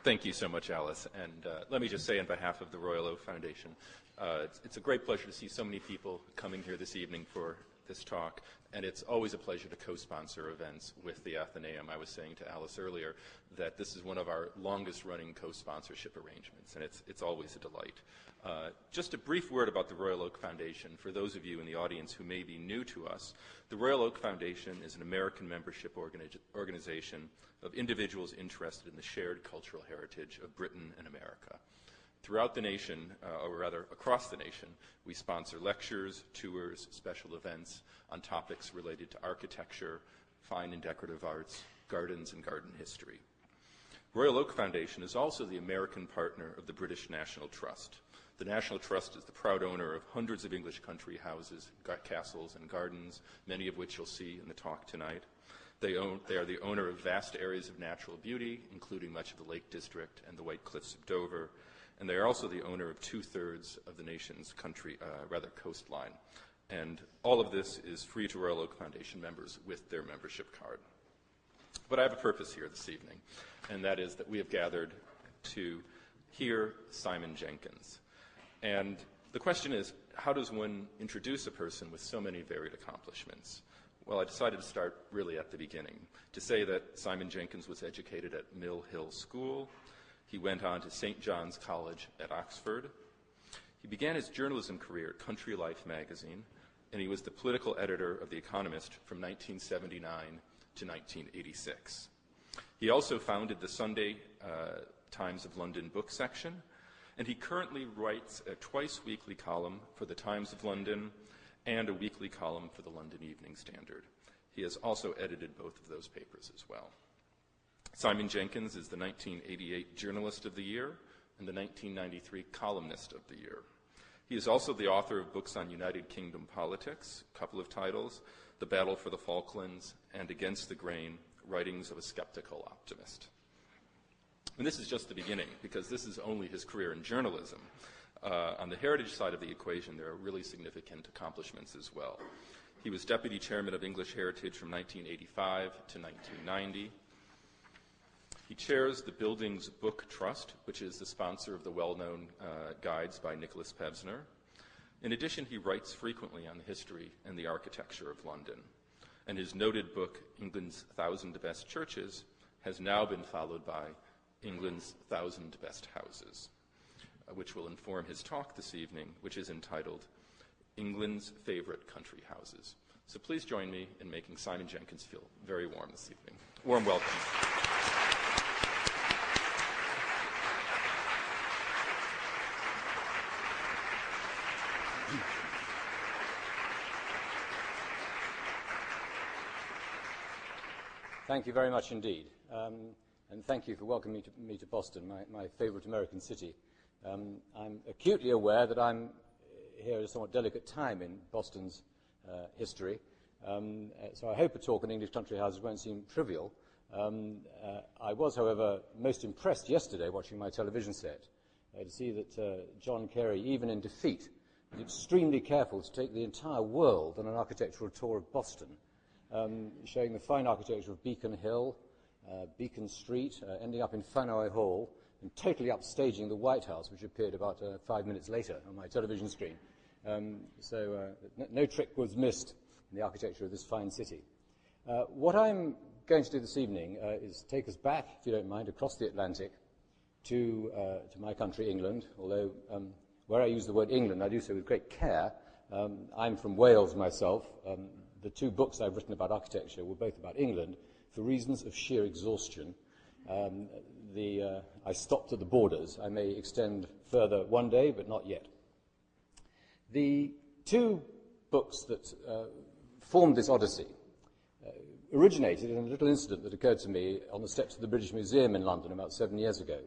Thank you so much, Alice. And let me just say on behalf of the Royal Oak Foundation, it's a great pleasure to see so many people coming here this evening for this talk. And it's always a pleasure to co-sponsor events with the Athenaeum. I was saying to Alice earlier that this is one of our longest-running co-sponsorship arrangements, and it's always a delight. Just a brief word about the Royal Oak Foundation. For those of you in the audience who may be new to us, the Royal Oak Foundation is an American membership organization of individuals interested in the shared cultural heritage of Britain and America. Throughout the nation, or rather across the nation, we sponsor lectures, tours, special events on topics related to architecture, fine and decorative arts, gardens, and garden history. Royal Oak Foundation is also the American partner of the British National Trust. The National Trust is the proud owner of hundreds of English country houses, castles, and gardens, many of which you'll see in the talk tonight. They are the owner of vast areas of natural beauty, including much of the Lake District and the White Cliffs of Dover, and they are also the owner of 2/3 of the nation's coastline. And all of this is free to Royal Oak Foundation members with their membership card. But I have a purpose here this evening, and that is that we have gathered to hear Simon Jenkins. And the question is, how does one introduce a person with so many varied accomplishments? Well, I decided to start really at the beginning, to say that Simon Jenkins was educated at Mill Hill School. He went on to St. John's College at Oxford. He began his journalism career at Country Life magazine, and he was the political editor of The Economist from 1979 to 1986. He also founded the Sunday Times of London book section, and he currently writes a twice-weekly column for the Times of London and a weekly column for the London Evening Standard. He has also edited both of those papers as well. Simon Jenkins is the 1988 Journalist of the Year and the 1993 Columnist of the Year. He is also the author of books on United Kingdom politics, a couple of titles, The Battle for the Falklands and Against the Grain, Writings of a Skeptical Optimist. And this is just the beginning, because this is only his career in journalism. On the heritage side of the equation, there are really significant accomplishments as well. He was deputy chairman of English Heritage from 1985 to 1990. He chairs the Buildings Book Trust, which is the sponsor of the well-known guides by Nicholas Pevsner. In addition, he writes frequently on the history and the architecture of London. And his noted book, England's 1,000 Best Churches, has now been followed by England's 1,000 Best Houses, which will inform his talk this evening, which is entitled England's Favorite Country Houses. So please join me in making Simon Jenkins feel very warm this evening. Warm welcome. Thank you very much indeed. And thank you for welcoming me to Boston, my favorite American city. I'm acutely aware that I'm here at a somewhat delicate time in Boston's history, so I hope a talk on English country houses won't seem trivial. I was, however, most impressed yesterday watching my television set to see that John Kerry, even in defeat, was extremely careful to take the entire world on an architectural tour of Boston, showing the fine architecture of Beacon Hill, Beacon Street, ending up in Faneuil Hall, and totally upstaging the White House, which appeared about 5 minutes later on my television screen. So no trick was missed in the architecture of this fine city. What I'm going to do this evening is take us back, if you don't mind, across the Atlantic to my country, England, although where I use the word England, I do so with great care. I'm from Wales myself. The two books I've written about architecture were both about England for reasons of sheer exhaustion. I stopped at the borders. I may extend further one day, but not yet. The two books that formed this odyssey originated in a little incident that occurred to me on the steps of the British Museum in London about 7 years ago,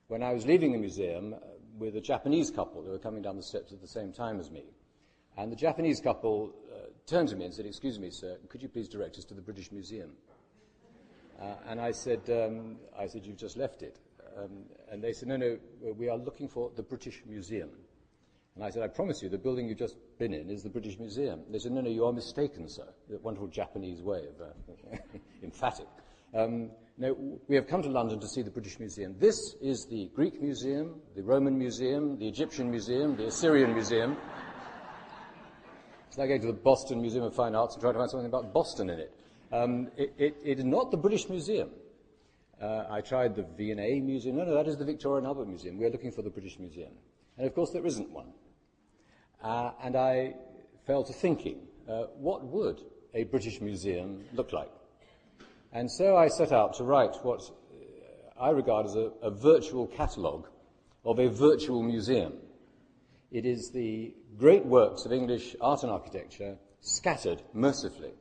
when I was leaving the museum with a Japanese couple who were coming down the steps at the same time as me. And the Japanese couple turned to me and said, "Excuse me, sir, could you please direct us to the British Museum?" And I said, "You've just left it." And they said, no, we are looking for the British Museum. And I said, "I promise you, the building you've just been in is the British Museum." They said, no, you are mistaken, sir. A wonderful Japanese way of emphatic. "No, No, we have come to London to see the British Museum. This is the Greek Museum, the Roman Museum, the Egyptian Museum, the Assyrian Museum. It's like going to the Boston Museum of Fine Arts and trying to find something about Boston in it. It is not the British Museum. I tried the V&A Museum. No, that is the Victoria and Albert Museum. We're looking for the British Museum. And of course there isn't one. And I fell to thinking, what would a British Museum look like? And so I set out to write what I regard as a virtual catalogue of a virtual museum. It is the great works of English art and architecture scattered mercifully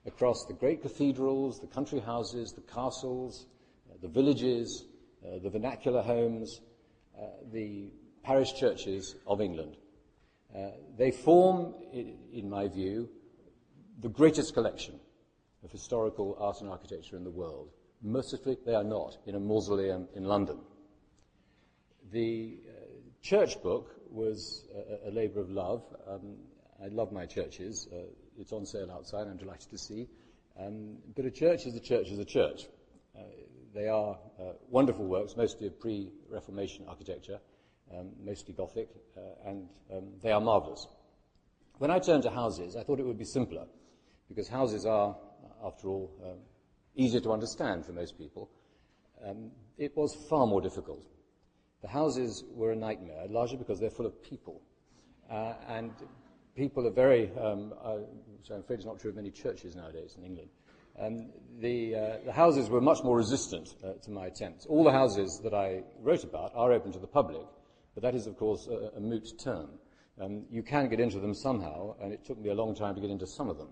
across the great cathedrals, the country houses, the castles, the villages, the vernacular homes, the parish churches of England. They form, in my view, the greatest collection of historical art and architecture in the world. Mercifully, they are not in a mausoleum in London. The church book was a labour of love. I love my churches. It's on sale outside, I'm delighted to see. But a church is a church is a church. They are wonderful works, mostly of pre-Reformation architecture, mostly Gothic, and they are marvellous. When I turned to houses, I thought it would be simpler, because houses are, after all, easier to understand for most people. It was far more difficult. The houses were a nightmare, largely because they're full of people. And people are very, which I'm afraid is not true of many churches nowadays in England. The houses were much more resistant to my attempts. All the houses that I wrote about are open to the public, but that is, of course, a moot term. You can get into them somehow, and it took me a long time to get into some of them.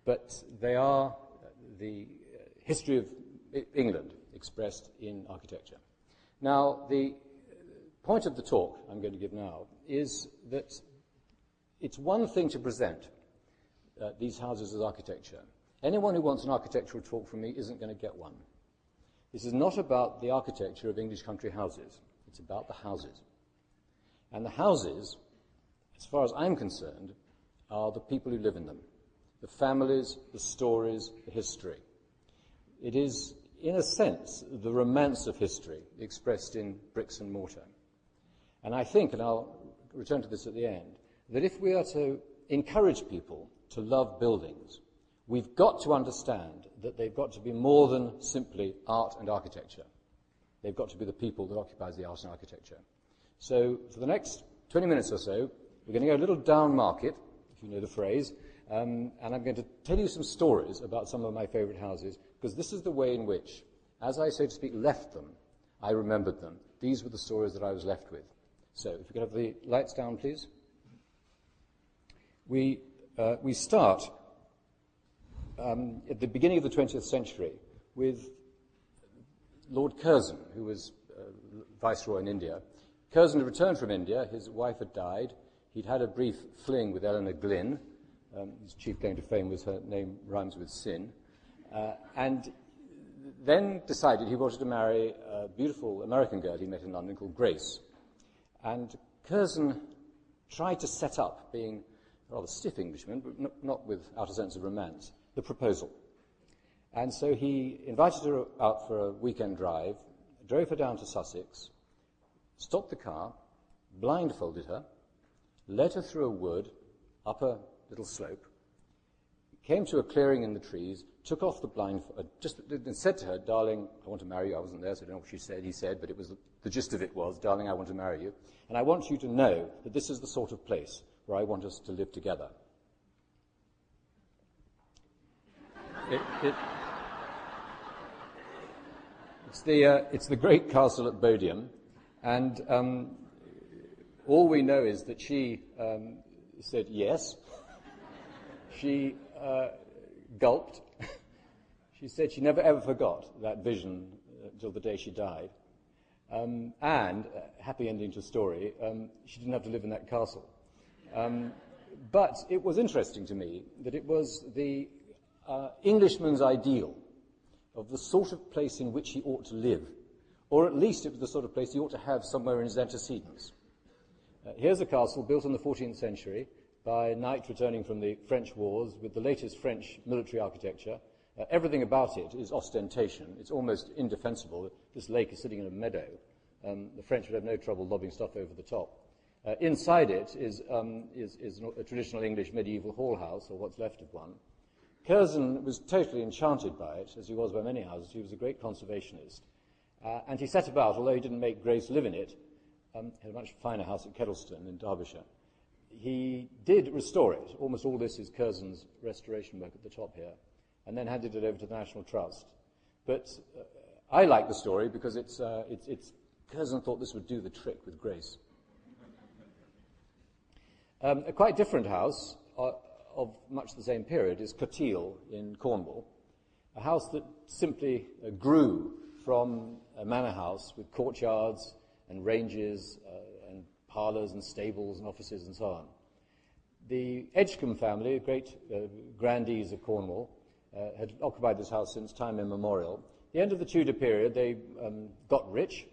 But they are the history of England expressed in architecture. Now, the point of the talk I'm going to give now is that it's one thing to present these houses as architecture. Anyone who wants an architectural talk from me isn't going to get one. This is not about the architecture of English country houses. It's about the houses. And the houses, as far as I'm concerned, are the people who live in them. The families, the stories, the history. It is, in a sense, the romance of history expressed in bricks and mortar. And I think, and I'll return to this at the end, that if we are to encourage people to love buildings, we've got to understand that they've got to be more than simply art and architecture. They've got to be the people that occupies the art and architecture. So for the next 20 minutes or so, we're going to go a little down market, if you know the phrase, and I'm going to tell you some stories about some of my favourite houses, because this is the way in which, as I, so to speak, left them, I remembered them. These were the stories that I was left with. So if we could have the lights down, please. We start at the beginning of the 20th century with Lord Curzon, who was Viceroy in India. Curzon had returned from India. His wife had died. He'd had a brief fling with Eleanor Glynn. His chief claim to fame was her name rhymes with sin. And then decided he wanted to marry a beautiful American girl he met in London called Grace. And Curzon tried to set up, being a rather stiff Englishman, but not without a sense of romance, the proposal. And so he invited her out for a weekend drive, drove her down to Sussex, stopped the car, blindfolded her, led her through a wood, up a little slope, came to a clearing in the trees, took off the blindfold, and said to her, "Darling, I want to marry you." I wasn't there, so I don't know what she said. He said, but it was the gist of it was, "Darling, I want to marry you. And I want you to know that this is the sort of place where I want us to live together." It's the great castle at Bodiam, and all we know is that she said yes. She gulped. She said she never ever forgot that vision until the day she died. And, happy ending to the story, she didn't have to live in that castle. But it was interesting to me that it was the Englishman's ideal of the sort of place in which he ought to live, or at least it was the sort of place he ought to have somewhere in his antecedents. Here's a castle built in the 14th century by a knight returning from the French wars with the latest French military architecture, Everything about it is ostentation. It's almost indefensible. This lake is sitting in a meadow. The French would have no trouble lobbing stuff over the top. Inside it is a traditional English medieval hall house, or what's left of one. Curzon was totally enchanted by it, as he was by many houses. He was a great conservationist. And he set about, although he didn't make Grace live in it, had a much finer house at Chastleton in Derbyshire. He did restore it. Almost all this is Curzon's restoration work at the top here, and then handed it over to the National Trust. But I like the story because it's Curzon thought this would do the trick with Grace. A quite different house of much the same period is Cothele in Cornwall, a house that simply grew from a manor house with courtyards and ranges and parlours and stables and offices and so on. The Edgecombe family, great grandees of Cornwall, had occupied this house since time immemorial. At the end of the Tudor period, they got rich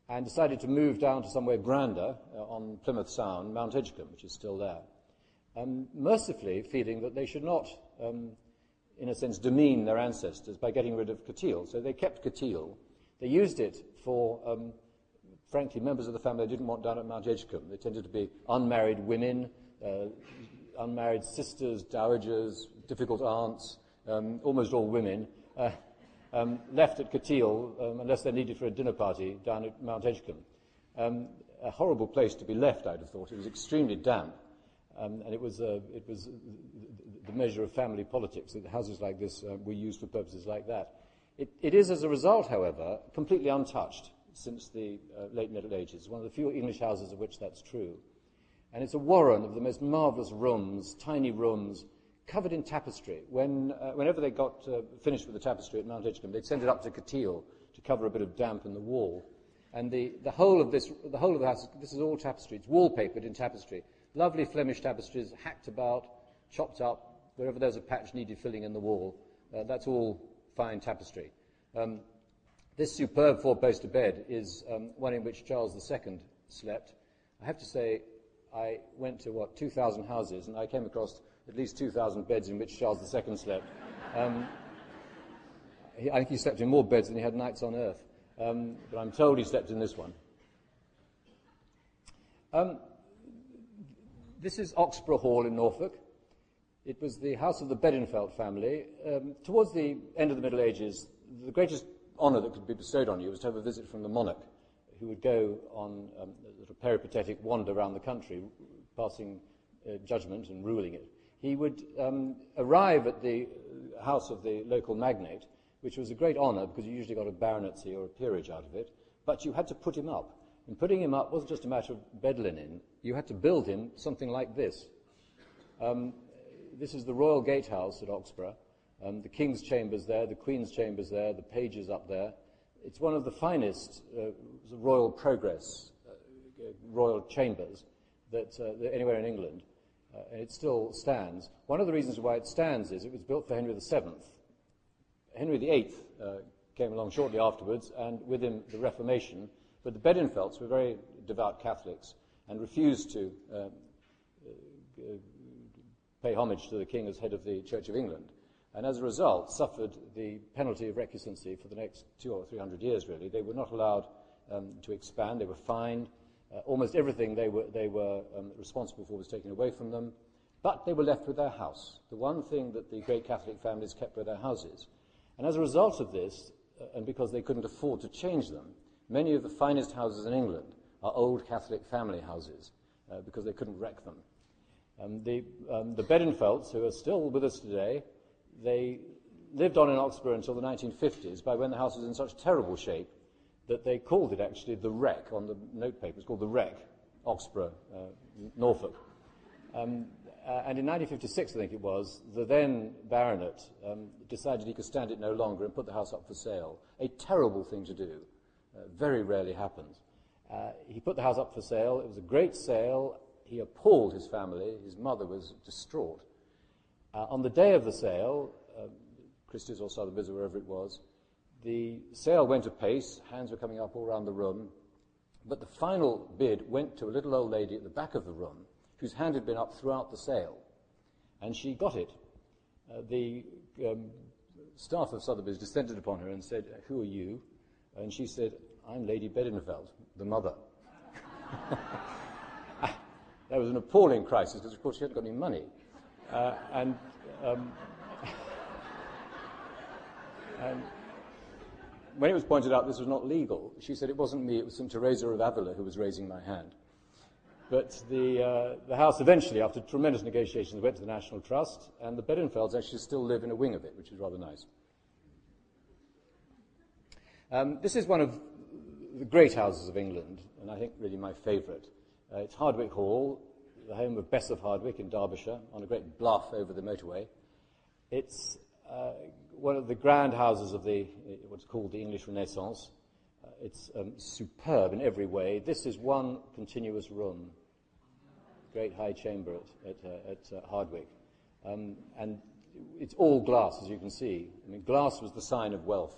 and decided to move down to somewhere grander on Plymouth Sound, Mount Edgecombe, which is still there, mercifully feeling that they should not, in a sense, demean their ancestors by getting rid of Cothele. So they kept Cothele. They used it for, frankly, members of the family they didn't want down at Mount Edgecombe. They tended to be unmarried women, unmarried sisters, dowagers, difficult aunts, almost all women, left at Cothele unless they're needed for a dinner party down at Mount Edgecombe. A horrible place to be left, I'd have thought. It was extremely damp, and it was the measure of family politics that houses like this were used for purposes like that. It is, as a result, however, completely untouched since the late Middle Ages, one of the few English houses of which that's true. And it's a warren of the most marvellous rooms, tiny rooms, covered in tapestry. Whenever they got finished with the tapestry at Mount Edgecombe, they'd send it up to Cothele to cover a bit of damp in the wall. And the whole of the house, this is all tapestry. It's wallpapered in tapestry. Lovely Flemish tapestries, hacked about, chopped up, wherever there's a patch needed filling in the wall. That's all fine tapestry. This superb four-poster bed is one in which Charles II slept. I have to say, I went to, 2,000 houses, and I came across at least 2,000 beds in which Charles II slept. I think he slept in more beds than he had nights on earth, but I'm told he slept in this one. This is Oxborough Hall in Norfolk. It was the house of the Bedingfeld family. Towards the end of the Middle Ages, the greatest honour that could be bestowed on you was to have a visit from the monarch, who would go on a sort of peripatetic wander around the country, passing judgment and ruling it. He would arrive at the house of the local magnate, which was a great honour because you usually got a baronetcy or a peerage out of it, but you had to put him up. And putting him up wasn't just a matter of bed linen. You had to build him something like this. This is the Royal Gatehouse at Oxborough. The King's Chambers there, the Queen's Chambers there, the pages up there. It's one of the finest royal progress, royal chambers that anywhere in England. And it still stands. One of the reasons why it stands is it was built for Henry VII. Henry VIII came along shortly afterwards, and with him the Reformation. But the Bedingfelds were very devout Catholics and refused to pay homage to the king as head of the Church of England, and as a result suffered the penalty of recusancy for the next 200 or 300 years, really. They were not allowed to expand. They were fined. Almost everything they were responsible for was taken away from them, but they were left with their house, the one thing that the great Catholic families kept were their houses. And as a result of this, and because they couldn't afford to change them, many of the finest houses in England are old Catholic family houses because they couldn't wreck them. The Bedingfelds, who are still with us today, they lived on in Oxford until the 1950s, by when the house was in such terrible shape that they called it actually the Wreck on the notepaper. It's called the Wreck, Oxborough, Norfolk. And in 1956, I think it was, the then baronet decided he could stand it no longer and put the house up for sale. A terrible thing to do. Very rarely happens. He put the house up for sale. It was a great sale. He appalled his family. His mother was distraught. On the day of the sale, Christie's or Sotheby's or wherever it was, the sale went apace. Hands were coming up all around the room. But the final bid went to a little old lady at the back of the room whose hand had been up throughout the sale. And she got it. The staff of Sotheby's descended upon her and said, "Who are you?" And she said, "I'm Lady Bedingfeld, the mother." That was an appalling crisis because, of course, she hadn't got any money. And when it was pointed out this was not legal, she said, "It wasn't me, it was St. Teresa of Avila who was raising my hand." But the house eventually, after tremendous negotiations, went to the National Trust, and the Bedingfelds actually still live in a wing of it, which is rather nice. This is one of the great houses of England, and I think really my favourite. It's Hardwick Hall, the home of Bess of Hardwick in Derbyshire, on a great bluff over the motorway. It's one of the grand houses of what's called the English Renaissance. It's superb in every way. This is one continuous room, great high chamber at Hardwick. And it's all glass, as you can see. I mean, glass was the sign of wealth.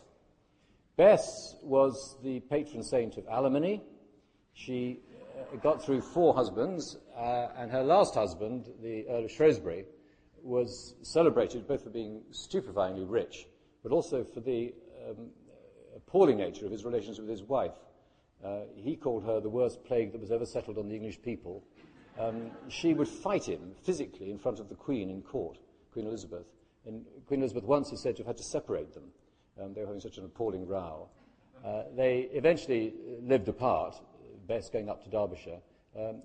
Bess was the patron saint of alimony. She got through 4 husbands, and her last husband, the Earl of Shrewsbury, was celebrated both for being stupefyingly rich, but also for the appalling nature of his relations with his wife. He called her the worst plague that was ever settled on the English people. She would fight him physically in front of the Queen in court, Queen Elizabeth. And Queen Elizabeth once is said to have had to separate them. They were having such an appalling row. They eventually lived apart, Bess going up to Derbyshire.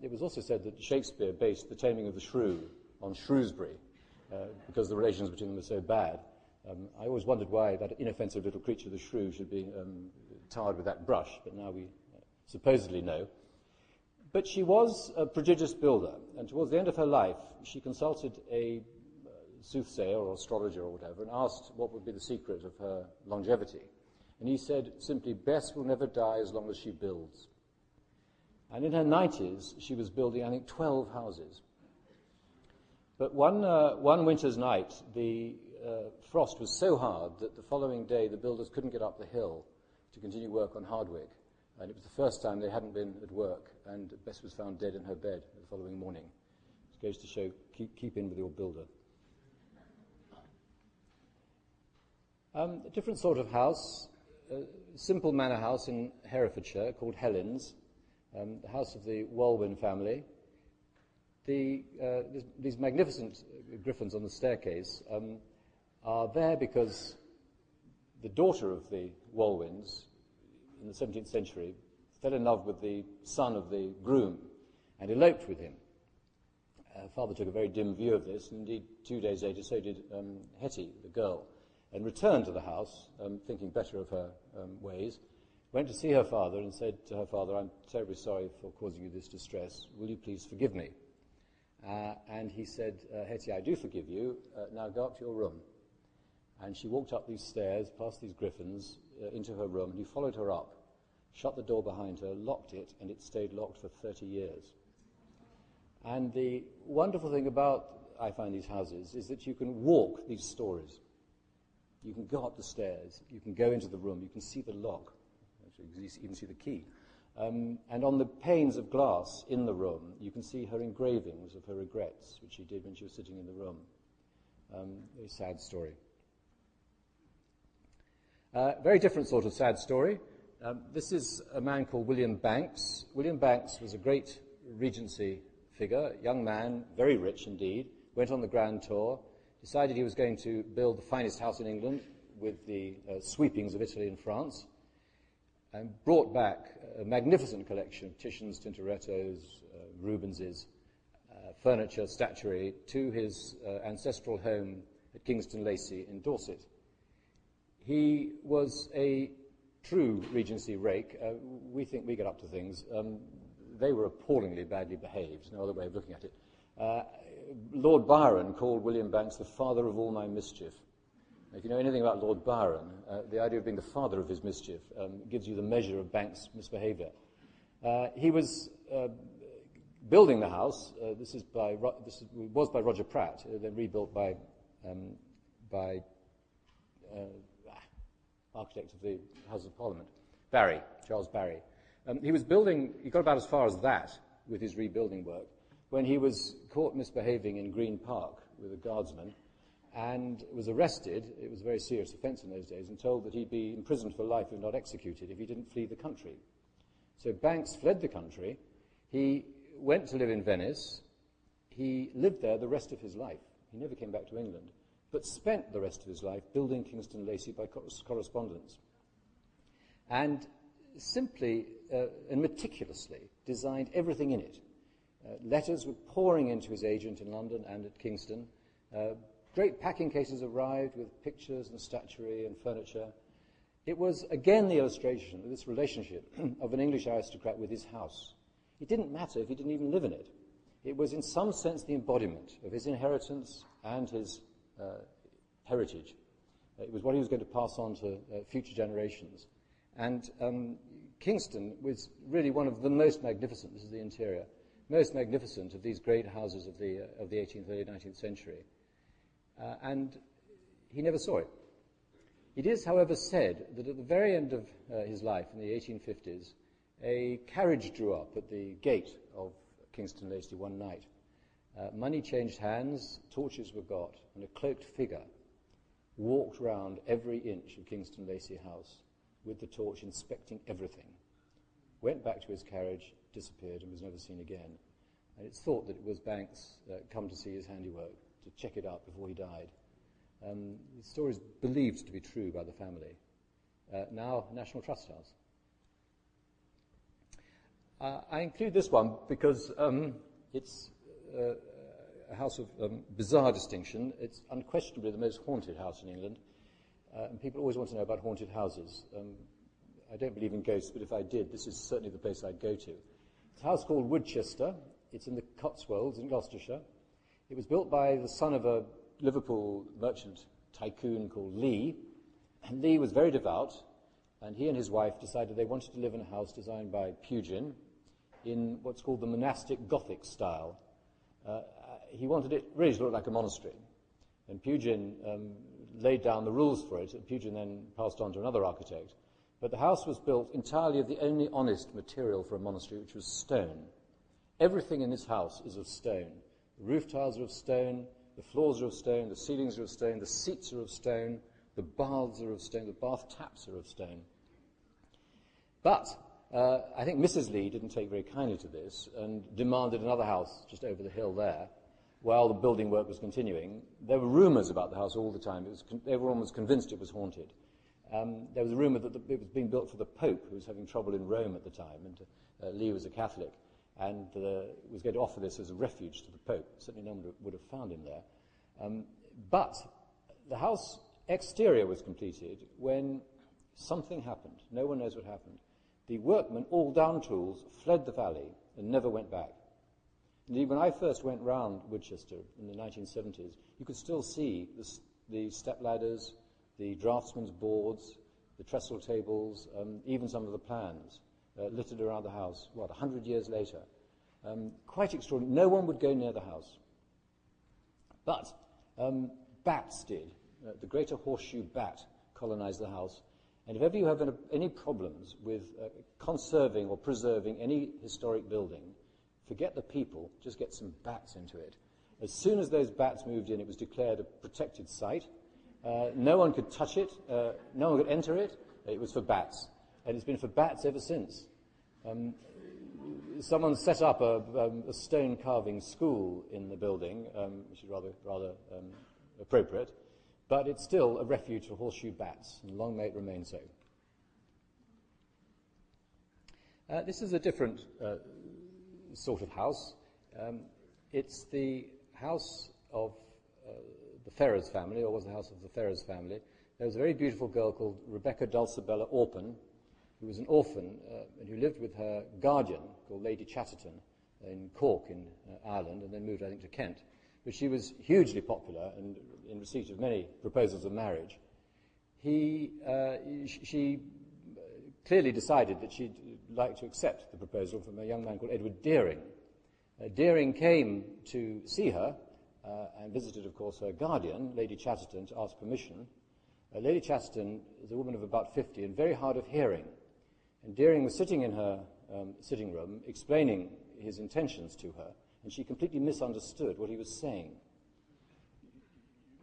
It was also said that Shakespeare based The Taming of the Shrew on Shrewsbury because the relations between them were so bad. I always wondered why that inoffensive little creature, the shrew, should be tarred with that brush, but now we supposedly know. But she was a prodigious builder, and towards the end of her life, she consulted a soothsayer or astrologer or whatever and asked what would be the secret of her longevity. And he said simply, "Bess will never die as long as she builds." And in her 90s, she was building, I think, 12 houses. But one winter's night, the frost was so hard that the following day the builders couldn't get up the hill to continue work on Hardwick. And it was the first time they hadn't been at work, and Bess was found dead in her bed the following morning. It goes to show, keep in with your builder. A different sort of house, a simple manor house in Herefordshire called Helen's, the house of the Walwyn family. These magnificent griffins on the staircase are there because the daughter of the Walwyns in the 17th century fell in love with the son of the groom and eloped with him. Her father took a very dim view of this, and indeed 2 days later so did Hetty, the girl, and returned to the house, thinking better of her ways, went to see her father and said to her father, "I'm terribly sorry for causing you this distress. Will you please forgive me?" And he said, "Hetty, I do forgive you. Now go up to your room." And she walked up these stairs, past these griffins, into her room, and he followed her up, shut the door behind her, locked it, and it stayed locked for 30 years. And the wonderful thing about, I find, these houses is that you can walk these stories. You can go up the stairs, you can go into the room, you can see the lock, actually, you can even see the key. And on the panes of glass in the room, you can see her engravings of her regrets, which she did when she was sitting in the room. Very sad story. Very different sort of sad story. This is a man called William Banks. William Banks was a great Regency figure, young man, very rich indeed, went on the grand tour, decided he was going to build the finest house in England with the sweepings of Italy and France, and brought back a magnificent collection of Titian's, Tintoretto's, Rubens's, furniture, statuary, to his ancestral home at Kingston Lacy in Dorset. He was a true Regency rake. We think we get up to things. They were appallingly badly behaved, no other way of looking at it. Lord Byron called William Banks the father of all my mischief. If you know anything about Lord Byron, the idea of being the father of his mischief gives you the measure of Banks' misbehaviour. He was building the house. This was by Roger Pratt, then rebuilt by architect of the House of Parliament, Charles Barry. He got about as far as that with his rebuilding work when he was caught misbehaving in Green Park with a guardsman, and was arrested. It was a very serious offence in those days, and told that he'd be imprisoned for life if not executed if he didn't flee the country. So Banks fled the country. He went to live in Venice. He lived there the rest of his life. He never came back to England, but spent the rest of his life building Kingston Lacy by correspondence. And simply and meticulously designed everything in it. Letters were pouring into his agent in London and at Kingston. Great packing cases arrived with pictures and statuary and furniture. It was, again, the illustration of this relationship of an English aristocrat with his house. It didn't matter if he didn't even live in it. It was, in some sense, the embodiment of his inheritance and his heritage. It was what he was going to pass on to future generations. And Kingston was really one of the most magnificent, this is the interior, most magnificent of these great houses of the 18th, early 19th century. And he never saw it. It is, however, said that at the very end of his life, in the 1850s, a carriage drew up at the gate of Kingston Lacy one night. Money changed hands, torches were got, and a cloaked figure walked round every inch of Kingston Lacy House with the torch, inspecting everything. Went back to his carriage, disappeared, and was never seen again. And it's thought that it was Banks come to see his handiwork, to check it out before he died. The story is believed to be true by the family. Now, National Trust House. I include this one because it's a house of bizarre distinction. It's unquestionably the most haunted house in England. And people always want to know about haunted houses. I don't believe in ghosts, but if I did, this is certainly the place I'd go to. It's a house called Woodchester. It's in the Cotswolds in Gloucestershire. It was built by the son of a Liverpool merchant tycoon called Lee. And Lee was very devout, and he and his wife decided they wanted to live in a house designed by Pugin in what's called the monastic Gothic style. He wanted it really to look like a monastery. And Pugin laid down the rules for it, and Pugin then passed on to another architect. But the house was built entirely of the only honest material for a monastery, which was stone. Everything in this house is of stone. The roof tiles are of stone, the floors are of stone, the ceilings are of stone, the seats are of stone, the baths are of stone, the bath taps are of stone. But I think Mrs. Lee didn't take very kindly to this and demanded another house just over the hill there. While the building work was continuing, there were rumours about the house all the time. Everyone was convinced it was haunted. There was a rumour that it was being built for the Pope, who was having trouble in Rome at the time, and Lee was a Catholic, and was going to offer this as a refuge to the Pope. Certainly no one would have found him there. But the house exterior was completed when something happened. No one knows what happened. The workmen, all down tools, fled the valley and never went back. Indeed, when I first went round Woodchester in the 1970s, you could still see the step ladders, the draftsman's boards, the trestle tables, even some of the plans littered around the house, 100 years later. Quite extraordinary. No one would go near the house. But bats did. The greater horseshoe bat colonized the house. And if ever you have any problems with conserving or preserving any historic building, forget the people, just get some bats into it. As soon as those bats moved in, it was declared a protected site. No one could touch it. No one could enter it. It was for bats. And it's been for bats ever since. Someone set up a stone carving school in the building, which is rather appropriate. But it's still a refuge for horseshoe bats, and long may it remain so. This is a different sort of house. It's the house of the Ferrers family, or was the house of the Ferrers family. There was a very beautiful girl called Rebecca Dulcibella Orpen, who was an orphan and who lived with her guardian, called Lady Chastleton, in Cork in Ireland, and then moved, I think, to Kent. But she was hugely popular and in receipt of many proposals of marriage. She clearly decided that she'd like to accept the proposal from a young man called Edward Deering. Deering came to see her and visited, of course, her guardian, Lady Chastleton, to ask permission. Lady Chastleton is a woman of about 50 and very hard of hearing. And Deering was sitting in her sitting room explaining his intentions to her, and she completely misunderstood what he was saying.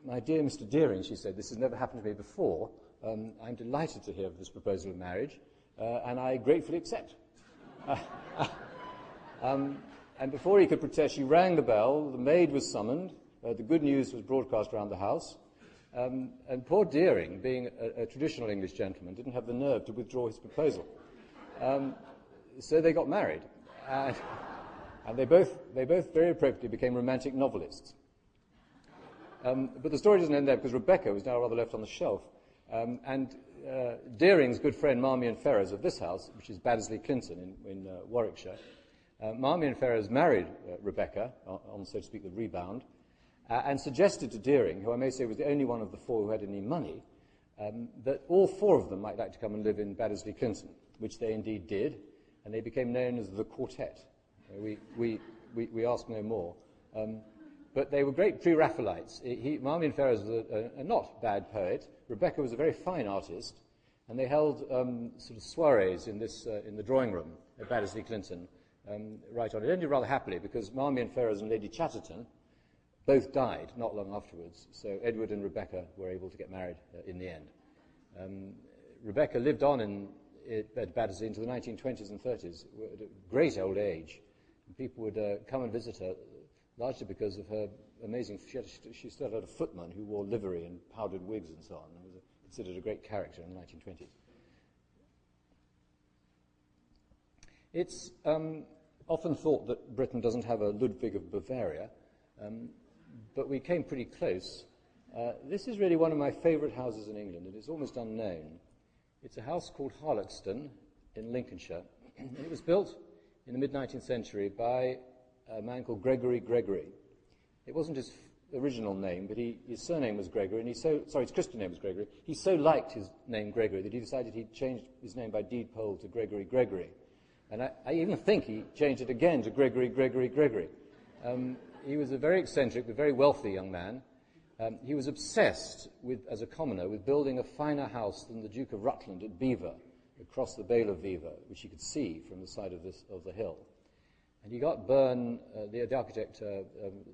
My dear Mr. Deering, she said, this has never happened to me before. I'm delighted to hear of this proposal of marriage, and I gratefully accept. And before he could protest, she rang the bell, the maid was summoned, the good news was broadcast around the house, and poor Deering, being a traditional English gentleman, didn't have the nerve to withdraw his proposal. So they got married, and they both very appropriately became romantic novelists. But the story doesn't end there, because Rebecca was now rather left on the shelf, and Deering's good friend Marmion Ferrers of this house, which is Baddesley Clinton in Warwickshire, Marmion Ferrers married Rebecca, on, so to speak, the rebound, and suggested to Deering, who I may say was the only one of the four who had any money, that all four of them might like to come and live in Baddesley Clinton, which they indeed did, and they became known as the Quartet. We ask no more. But they were great pre-Raphaelites. Marmion Ferrers was a not bad poet. Rebecca was a very fine artist, and they held sort of soirees in the drawing room at Baddesley Clinton. Right on. It ended rather happily, because Marmion Ferrers and Lady Chastleton both died not long afterwards. So Edward and Rebecca were able to get married in the end. Rebecca lived on at Baddesley into the 1920s and 30s at a great old age. And people would come and visit her, largely because of her amazing... She still had a footman who wore livery and powdered wigs and so on, and was considered a great character in the 1920s. It's often thought that Britain doesn't have a Ludwig of Bavaria, but we came pretty close. This is really one of my favourite houses in England, and it's almost unknown. It's a house called Harloxton in Lincolnshire, and it was built in the mid-19th century by a man called Gregory Gregory. It wasn't his original name, but his surname was Gregory, and his Christian name was Gregory. He so liked his name Gregory that he decided he'd change his name by deed poll to Gregory Gregory. And I even think he changed it again to Gregory Gregory Gregory. He was a very eccentric but very wealthy young man. He was obsessed as a commoner, with building a finer house than the Duke of Rutland at Belvoir, across the Vale of Belvoir, which he could see from the side of the hill. And he got Byrne, the architect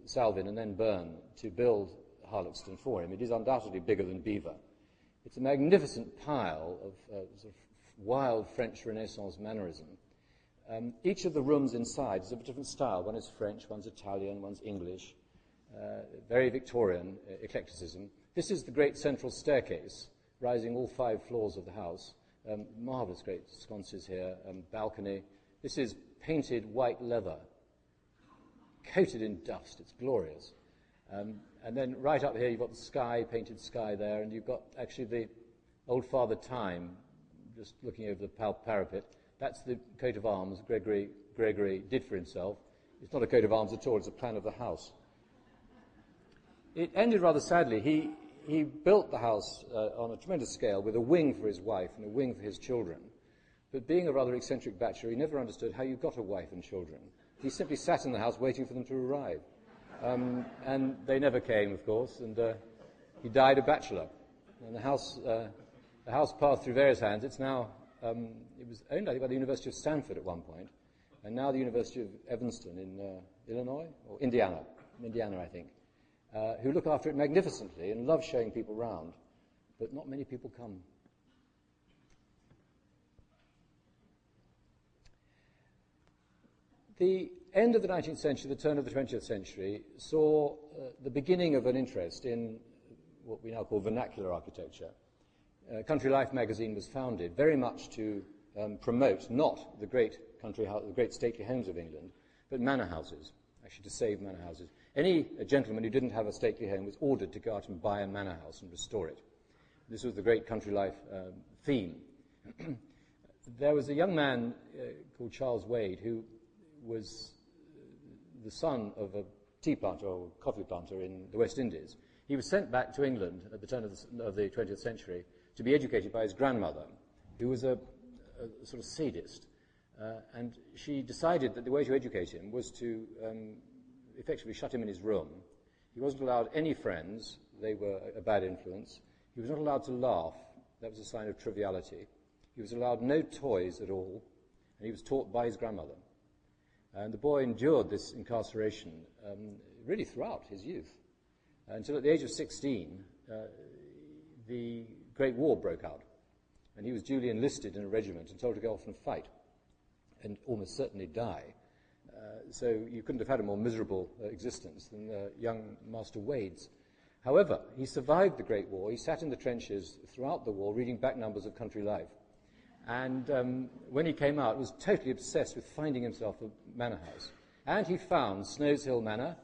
Salvin, and then Byrne, to build Harloxton for him. It is undoubtedly bigger than Belvoir. It's a magnificent pile of sort of wild French Renaissance mannerism. Each of the rooms inside is of a different style. One is French, one's Italian, one's English. Very Victorian eclecticism. This is the great central staircase, rising all 5 floors of the house. Marvellous great sconces here, balcony. This is painted white leather, coated in dust. It's glorious. And then right up here you've got the sky, painted sky there, and you've got actually the old Father Time, just looking over the parapet. That's the coat of arms Gregory did for himself. It's not a coat of arms at all, it's a plan of the house. It ended rather sadly. He built the house on a tremendous scale with a wing for his wife and a wing for his children. But being a rather eccentric bachelor, he never understood how you got a wife and children. He simply sat in the house waiting for them to arrive. And they never came, of course, and he died a bachelor. And the house passed through various hands. It's now, it was owned, I think, by the University of Stanford at one point, and now the University of Evanston in Illinois, or Indiana, I think, who look after it magnificently and love showing people round, but not many people come. The end of the 19th century, the turn of the 20th century, saw the beginning of an interest in what we now call vernacular architecture. Country Life magazine was founded very much to promote not the great the great stately homes of England, but manor houses, actually to save manor houses. Any gentleman who didn't have a stately home was ordered to go out and buy a manor house and restore it. This was the great Country Life theme. There was a young man called Charles Wade who was the son of a tea planter or coffee planter in the West Indies. He was sent back to England at the turn of the 20th century to be educated by his grandmother, who was a sort of sadist. And she decided that the way to educate him was to effectively shut him in his room. He wasn't allowed any friends. They were a bad influence. He was not allowed to laugh. That was a sign of triviality. He was allowed no toys at all, and he was taught by his grandmother. And the boy endured this incarceration really throughout his youth. until at the age of 16, the Great War broke out, and he was duly enlisted in a regiment and told to go off and fight, and almost certainly die. So you couldn't have had a more miserable existence than young Master Wade's. However, he survived the Great War. He sat in the trenches throughout the war reading back numbers of Country Life. And when he came out, was totally obsessed with finding himself a manor house. And he found Snows Hill Manor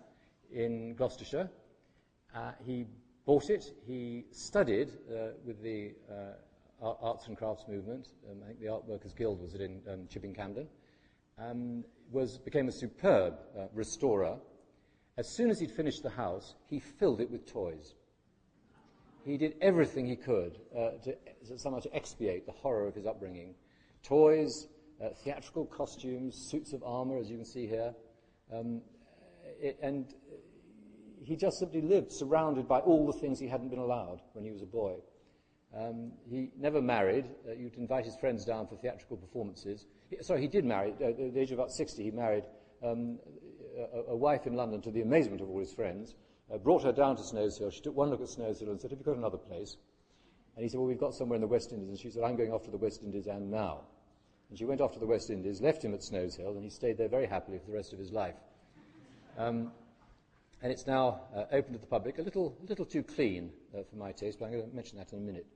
in Gloucestershire. He bought it. He studied with the arts and crafts movement. I think the Art Workers Guild was in Chipping Campden. Became a superb restorer. As soon as he'd finished the house, he filled it with toys. He did everything he could to somehow to expiate the horror of his upbringing. Toys, theatrical costumes, suits of armour, as you can see here. And he just simply lived surrounded by all the things he hadn't been allowed when he was a boy. He never married. You'd invite his friends down for theatrical performances. He did marry. At the age of about 60, he married a wife in London to the amazement of all his friends, brought her down to Snows Hill. She took one look at Snows Hill and said, "Have you got another place?" And he said, "Well, we've got somewhere in the West Indies." And she said, "I'm going off to the West Indies and now." And she went off to the West Indies, left him at Snows Hill, and he stayed there very happily for the rest of his life. And it's now open to the public, a little too clean for my taste, but I'm going to mention that in a minute.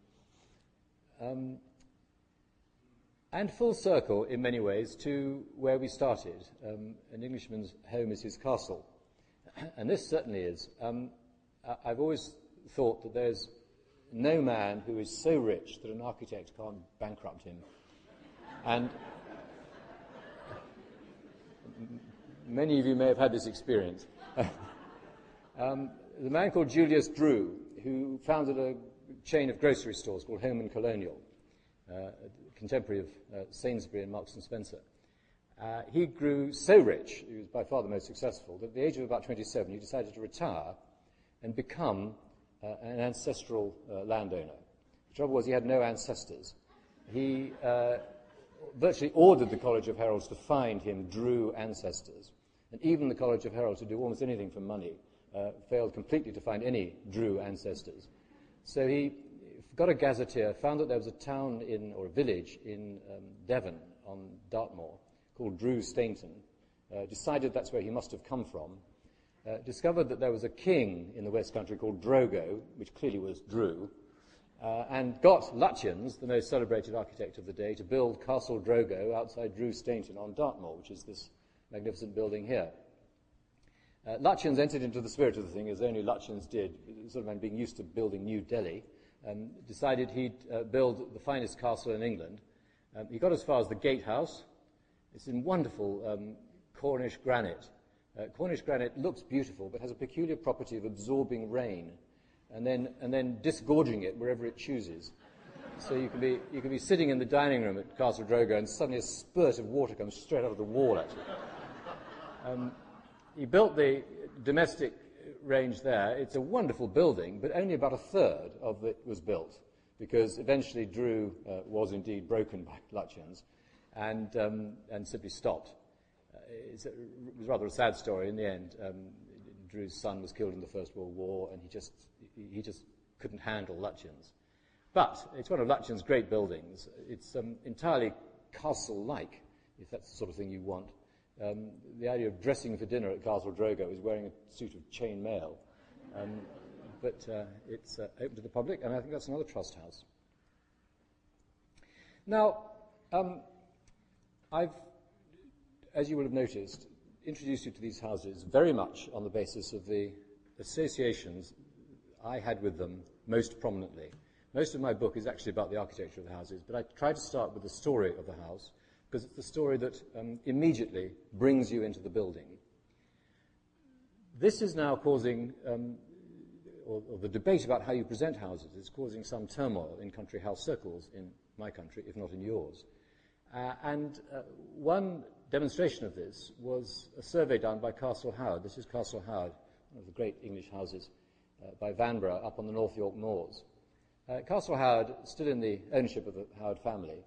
And full circle, in many ways, to where we started. An Englishman's home is his castle. And this certainly is. I've always thought that there's no man who is so rich that an architect can't bankrupt him. And many of you may have had this experience. The man called Julius Drew, who founded a chain of grocery stores called Home and Colonial, contemporary of Sainsbury and Marks and Spencer. He grew so rich, he was by far the most successful, that at the age of about 27 he decided to retire and become an ancestral landowner. The trouble was he had no ancestors. He virtually ordered the College of Heralds to find him Drew ancestors, and even the College of Heralds, to do almost anything for money, failed completely to find any Drew ancestors. So he got a gazetteer, found that there was a town or a village in Devon on Dartmoor called Drew Stainton, decided that's where he must have come from, discovered that there was a king in the West Country called Drogo, which clearly was Drew, and got Lutyens, the most celebrated architect of the day, to build Castle Drogo outside Drew Stainton on Dartmoor, which is this magnificent building here. Lutyens entered into the spirit of the thing, as only Lutyens did, sort of man being used to building New Delhi, decided he'd build the finest castle in England. He got as far as the gatehouse. It's in wonderful Cornish granite. Cornish granite looks beautiful, but has a peculiar property of absorbing rain and then disgorging it wherever it chooses. So you can be sitting in the dining room at Castle Drogo, and suddenly a spurt of water comes straight out of the wall, actually. He built the domestic range there. It's a wonderful building, but only about a third of it was built, because eventually Drew was indeed broken by Lutyens and simply stopped. It was rather a sad story in the end. Drew's son was killed in the First World War, and he just couldn't handle Lutyens. But it's one of Lutyens' great buildings. It's entirely castle-like, if that's the sort of thing you want. The idea of dressing for dinner at Castle Drogo is wearing a suit of chain mail. But it's open to the public, and I think that's another trust house. Now, I've, as you will have noticed, introduced you to these houses very much on the basis of the associations I had with them most prominently. Most of my book is actually about the architecture of the houses, but I try to start with the story of the house, because it's the story that immediately brings you into the building. This is now causing, or the debate about how you present houses is causing some turmoil in country house circles in my country, if not in yours. And one demonstration of this was a survey done by Castle Howard. This is Castle Howard, one of the great English houses by Vanbrugh up on the North York Moors. Castle Howard, still in the ownership of the Howard family,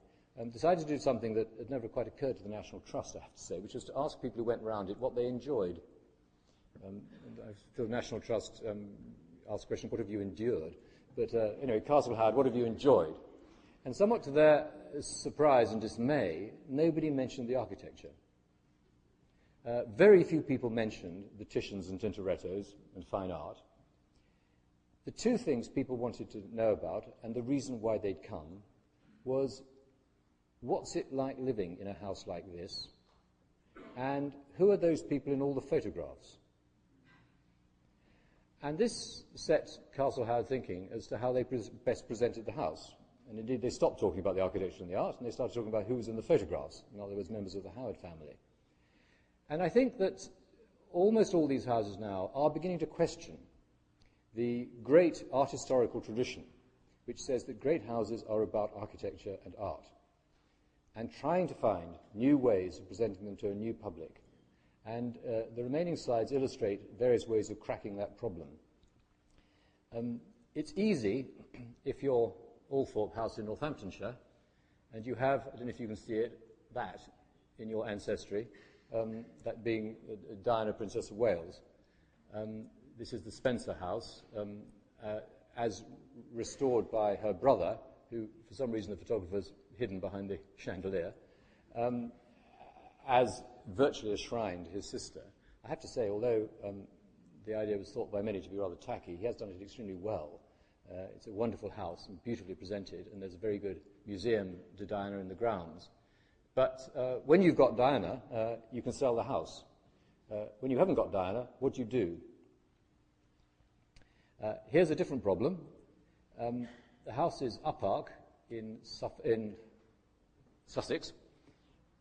decided to do something that had never quite occurred to the National Trust, I have to say, which was to ask people who went around it what they enjoyed. I feel the National Trust ask the question, what have you endured? But anyway, Castle Howard, what have you enjoyed? And somewhat to their surprise and dismay, nobody mentioned the architecture. Very few people mentioned the Titians and Tintorettos and fine art. The two things people wanted to know about, and the reason why they'd come, was what's it like living in a house like this, and who are those people in all the photographs? And this set Castle Howard thinking as to how they best presented the house. And indeed, they stopped talking about the architecture and the art, and they started talking about who was in the photographs, in other words, members of the Howard family. And I think that almost all these houses now are beginning to question the great art historical tradition, which says that great houses are about architecture and art, and trying to find new ways of presenting them to a new public. And the remaining slides illustrate various ways of cracking that problem. It's easy if you're Althorpe House in Northamptonshire, and you have, I don't know if you can see it, that in your ancestry, that being Diana, Princess of Wales. This is the Spencer House, as restored by her brother, who, for some reason, the photographer's hidden behind the chandelier, as virtually enshrined his sister. I have to say, although the idea was thought by many to be rather tacky, he has done it extremely well. It's a wonderful house and beautifully presented, and there's a very good museum to Diana in the grounds. But when you've got Diana, you can sell the house. When you haven't got Diana, what do? Here's a different problem. The house is Uppark in Sussex.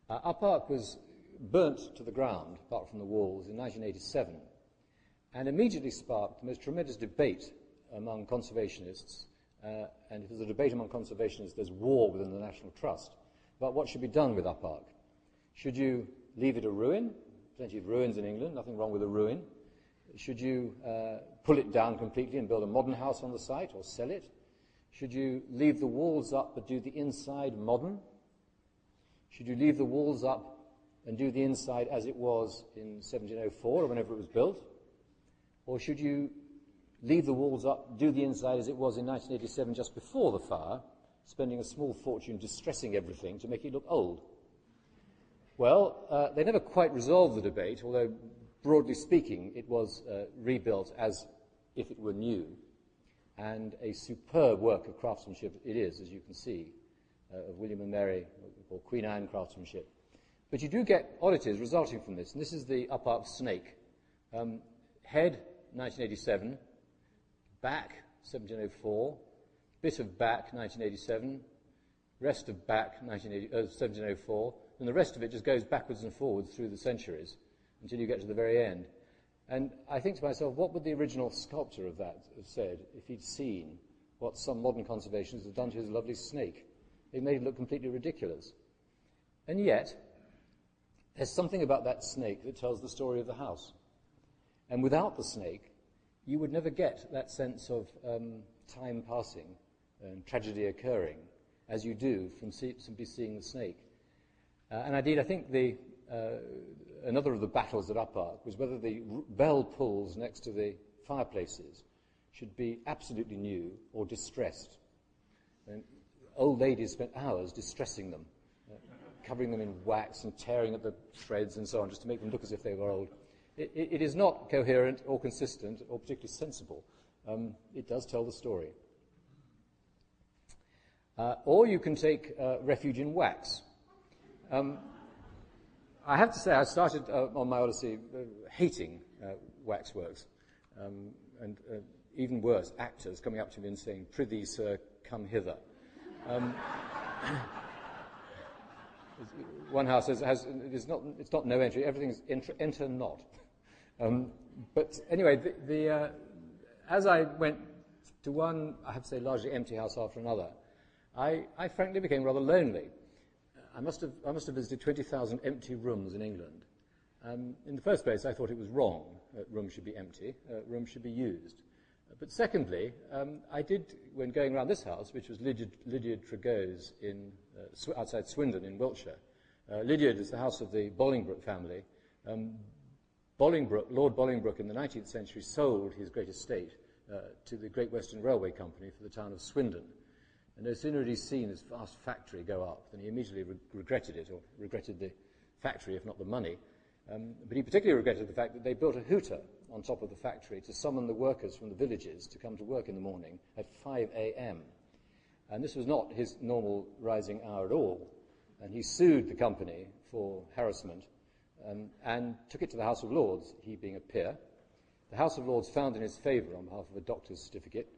Uppark was burnt to the ground, apart from the walls, in 1987, and immediately sparked the most tremendous debate among conservationists. And if there's a debate among conservationists, there's war within the National Trust about what should be done with Uppark. Should you leave it a ruin? Plenty of ruins in England, nothing wrong with a ruin. Should you pull it down completely and build a modern house on the site or sell it? Should you leave the walls up but do the inside modern? Should you leave the walls up and do the inside as it was in 1704 or whenever it was built? Or should you leave the walls up, do the inside as it was in 1987 just before the fire, spending a small fortune distressing everything to make it look old? Well, they never quite resolved the debate, although broadly speaking it was rebuilt as if it were new, and a superb work of craftsmanship it is, as you can see, of William and Mary, or Queen Anne craftsmanship. But you do get oddities resulting from this, and this is the Uppark snake. Head, 1987, back, 1704, bit of back, 1987, rest of back, 1704, and the rest of it just goes backwards and forwards through the centuries until you get to the very end. And I think to myself, what would the original sculptor of that have said if he'd seen what some modern conservationists have done to his lovely snake? They made it look completely ridiculous. And yet, there's something about that snake that tells the story of the house. And without the snake, you would never get that sense of time passing and tragedy occurring, as you do from simply seeing the snake. And indeed, I think another of the battles at Uppark was whether the bell pulls next to the fireplaces should be absolutely new or distressed. And old ladies spent hours distressing them, covering them in wax and tearing at the threads and so on, just to make them look as if they were old. It is not coherent or consistent or particularly sensible. It does tell the story. Or you can take refuge in wax. I have to say, I started on my odyssey hating waxworks, and even worse, actors coming up to me and saying, "Prithee, sir, come hither." One house it's not no entry, everything's enter not. But anyway, as I went to one, I have to say, largely empty house after another, I frankly became rather lonely. I must have visited 20,000 empty rooms in England. In the first place, I thought it was wrong that rooms should be empty, rooms should be used. But secondly, I did, when going around this house, which was Lydiard Trego's outside Swindon in Wiltshire. Lydiard is the house of the Bolingbroke family. Lord Bolingbroke in the 19th century sold his great estate to the Great Western Railway Company for the town of Swindon. And no sooner had he seen his vast factory go up than he immediately regretted it, or regretted the factory, if not the money. But he particularly regretted the fact that they built a hooter on top of the factory to summon the workers from the villages to come to work in the morning at 5 a.m. And this was not his normal rising hour at all. And he sued the company for harassment and took it to the House of Lords, he being a peer. The House of Lords found in his favour on behalf of a doctor's certificate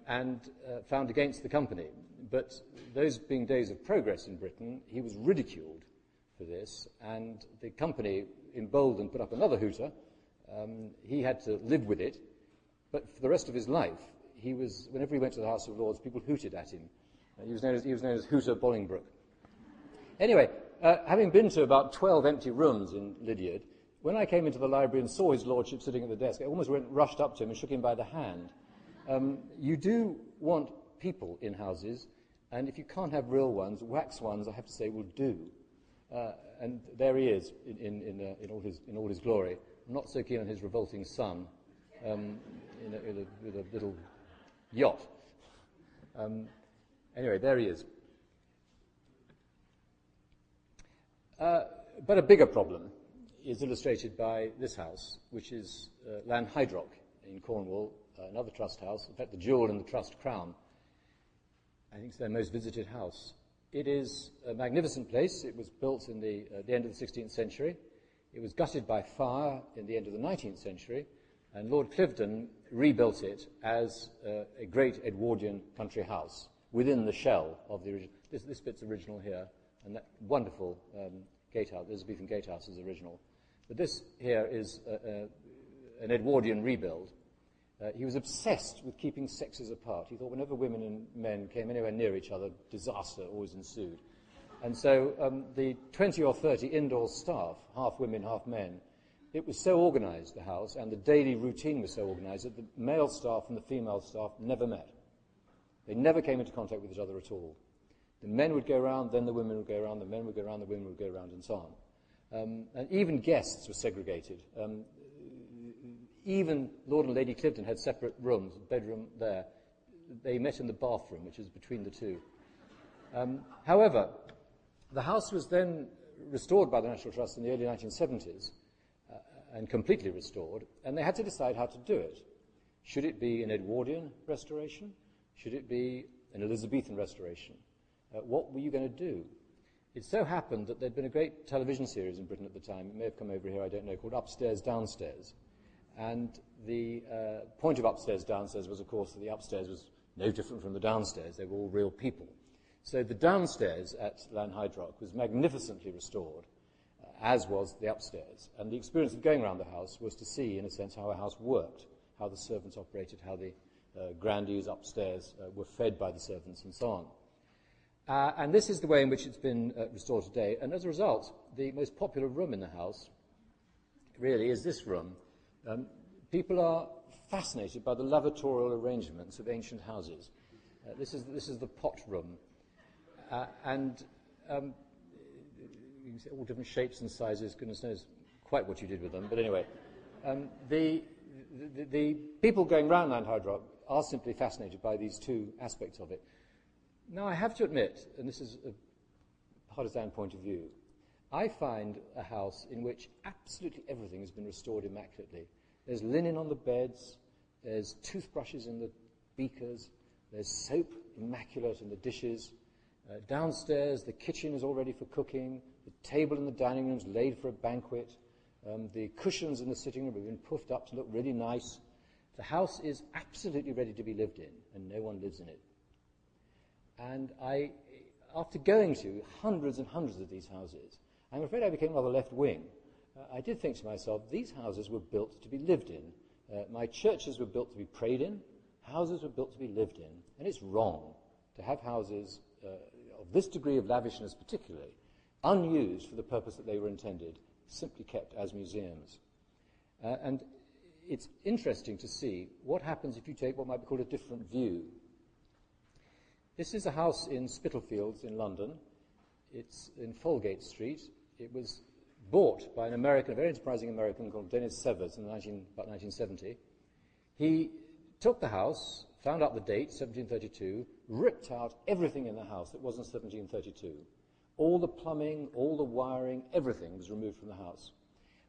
and found against the company. But those being days of progress in Britain, he was ridiculed for this, and the company, emboldened, put up another hooter. He had to live with it, but for the rest of his life, whenever he went to the House of Lords, people hooted at him. He was known as Hooter Bolingbroke. Anyway, having been to about 12 empty rooms in Lydiard, when I came into the library and saw his lordship sitting at the desk, I almost rushed up to him and shook him by the hand. You do want people in houses, and if you can't have real ones, wax ones, I have to say, will do. And there he is in all his glory. I'm not so keen on his revolting son with a little yacht. Anyway, there he is. But a bigger problem is illustrated by this house, which is Lanhydrock in Cornwall, another trust house, in fact the jewel in the trust crown. I think it's their most visited house. It is a magnificent place. It was built in the end of the 16th century. It was gutted by fire in the end of the 19th century, and Lord Cliveden rebuilt it as a great Edwardian country house within the shell of the original. This bit's original here, and that wonderful gatehouse, the Elizabethan gatehouse, is original. But this here is an Edwardian rebuild. He was obsessed with keeping sexes apart. He thought whenever women and men came anywhere near each other, disaster always ensued. And so the 20 or 30 indoor staff, half women, half men, it was so organised, the house, and the daily routine was so organised that the male staff and the female staff never met. They never came into contact with each other at all. The men would go around, then the women would go around, the men would go around, the women would go around, and so on. And even guests were segregated. Even Lord and Lady Cliveden had separate rooms, bedroom there. They met in the bathroom, which is between the two. However, the house was then restored by the National Trust in the early 1970s, and completely restored, and they had to decide how to do it. Should it be an Edwardian restoration? Should it be an Elizabethan restoration? What were you going to do? It so happened that there'd been a great television series in Britain at the time, it may have come over here, I don't know, called Upstairs, Downstairs. And the point of Upstairs, Downstairs was, of course, that the upstairs was no different from the downstairs. They were all real people. So the downstairs at Lanhydrock was magnificently restored, as was the upstairs. And the experience of going around the house was to see, in a sense, how a house worked, how the servants operated, how the grandees upstairs were fed by the servants, and so on. And this is the way in which it's been restored today. And as a result, the most popular room in the house really is this room. People are fascinated by the lavatorial arrangements of ancient houses. This is the pot room. And you can see all different shapes and sizes. Goodness knows quite what you did with them. But anyway, the people going round Lanhydrock are simply fascinated by these two aspects of it. Now, I have to admit, and this is a partisan point of view, I find a house in which absolutely everything has been restored immaculately. There's linen on the beds, there's toothbrushes in the beakers, there's soap immaculate in the dishes. Downstairs, the kitchen is all ready for cooking, the table in the dining room is laid for a banquet, the cushions in the sitting room have been puffed up to look really nice. The house is absolutely ready to be lived in, and no one lives in it. And after going to hundreds and hundreds of these houses, I'm afraid I became rather left-wing. I did think to myself, these houses were built to be lived in. My churches were built to be prayed in. Houses were built to be lived in. And it's wrong to have houses of this degree of lavishness particularly, unused for the purpose that they were intended, simply kept as museums. And it's interesting to see what happens if you take what might be called a different view. This is a house in Spitalfields in London. It's in Folgate Street. It was bought by an American, a very enterprising American called Dennis Severs in about 1970. He took the house, found out the date, 1732, ripped out everything in the house that wasn't 1732. All the plumbing, all the wiring, everything was removed from the house.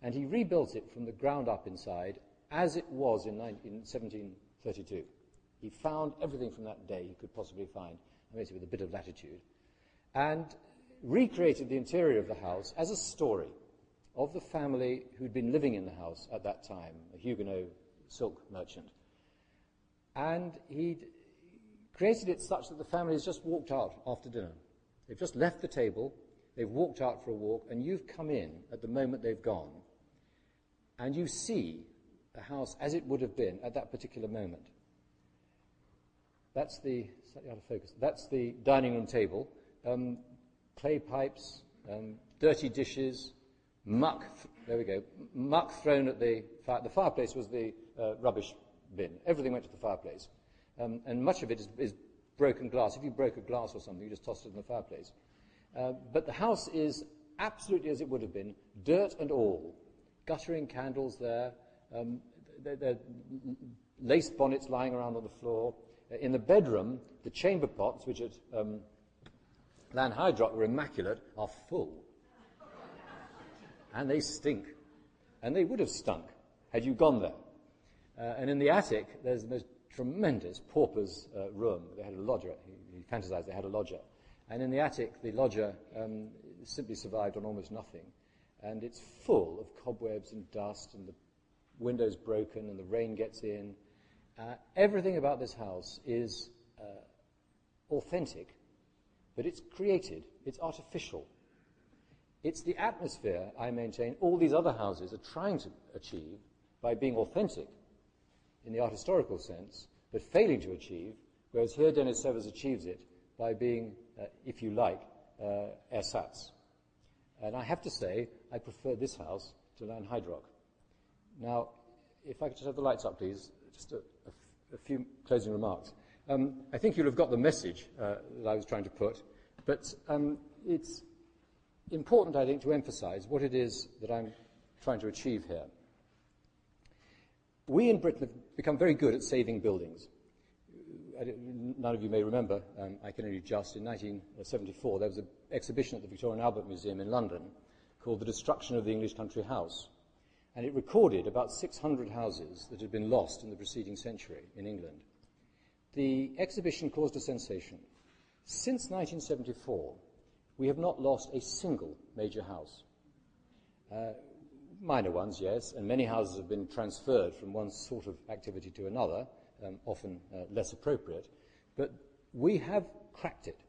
And he rebuilt it from the ground up inside as it was in 1732. He found everything from that day he could possibly find, basically with a bit of latitude, and recreated the interior of the house as a story of the family who'd been living in the house at that time, a Huguenot silk merchant. And he'd created it such that the family has just walked out after dinner. They've just left the table, they've walked out for a walk, and you've come in at the moment they've gone, and you see the house as it would have been at that particular moment. That's the, slightly out of focus, that's the dining room table. Clay pipes, dirty dishes, muck, there we go, muck thrown at the fire. The fireplace was the rubbish bin. Everything went to the fireplace. And much of it is broken glass. If you broke a glass or something, you just tossed it in the fireplace. But the house is absolutely as it would have been, dirt and all. Guttering candles there, lace bonnets lying around on the floor. In the bedroom, the chamber pots, which at Lanhydrock were immaculate, are full. And they stink. And they would have stunk had you gone there. And in the attic, there's the most tremendous pauper's room. They had a lodger. He fantasized they had a lodger. And in the attic, the lodger simply survived on almost nothing. And it's full of cobwebs and dust, and the windows broken, and the rain gets in. Everything about this house is authentic, but it's created, it's artificial. It's the atmosphere, I maintain, all these other houses are trying to achieve by being authentic in the art historical sense, but failing to achieve, whereas here Denis Severs achieves it by being, if you like, ersatz. And I have to say, I prefer this house to Lanhydrock. Now, if I could just have the lights up, please, just a few closing remarks. I think you'll have got the message that I was trying to put, but it's important, I think, to emphasize what it is that I'm trying to achieve here. We in Britain have become very good at saving buildings. None of you may remember, I can only just, in 1974, there was an exhibition at the Victoria and Albert Museum in London called The Destruction of the English Country House. And it recorded about 600 houses that had been lost in the preceding century in England. The exhibition caused a sensation. Since 1974, we have not lost a single major house. Minor ones, yes, and many houses have been transferred from one sort of activity to another, often less appropriate, but we have cracked it.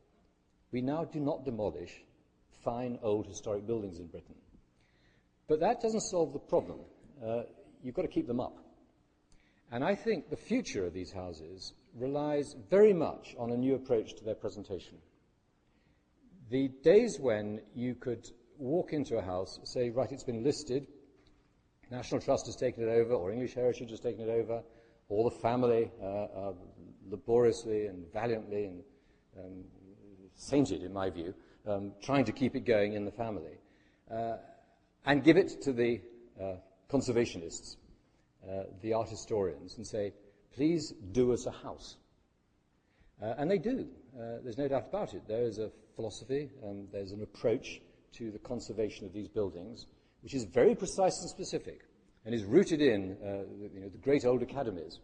We now do not demolish fine old historic buildings in Britain. But that doesn't solve the problem. You've got to keep them up. And I think the future of these houses relies very much on a new approach to their presentation. The days when you could walk into a house, say, right, it's been listed, National Trust has taken it over, or English Heritage has taken it over, or the family are laboriously and valiantly and sainted, in my view, trying to keep it going in the family, and give it to the conservationists, the art historians, and say, please do us a house. And they do. There's no doubt about it. There is a philosophy, there's an approach to the conservation of these buildings, which is very precise and specific, and is rooted in the great old academies.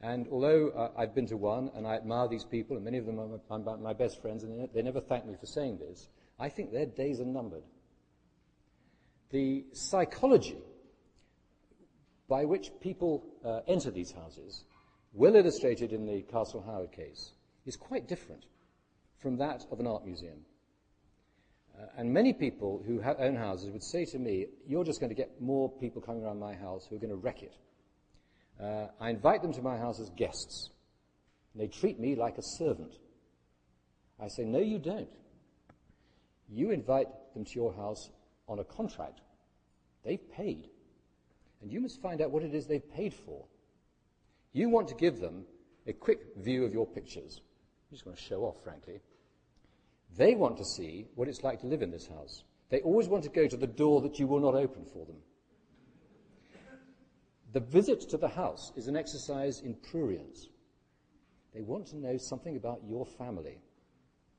And although I've been to one, and I admire these people, and many of them are my best friends, and they never thank me for saying this, I think their days are numbered. The psychology by which people enter these houses, well illustrated in the Castle Howard case, is quite different from that of an art museum. And many people who own houses would say to me, you're just going to get more people coming around my house who are going to wreck it. I invite them to my house as guests. And they treat me like a servant. I say, no, you don't. You invite them to your house on a contract. They've paid. And you must find out what it is they've paid for. You want to give them a quick view of your pictures. You just want to show off, frankly. They want to see what it's like to live in this house. They always want to go to the door that you will not open for them. The visit to the house is an exercise in prurience. They want to know something about your family.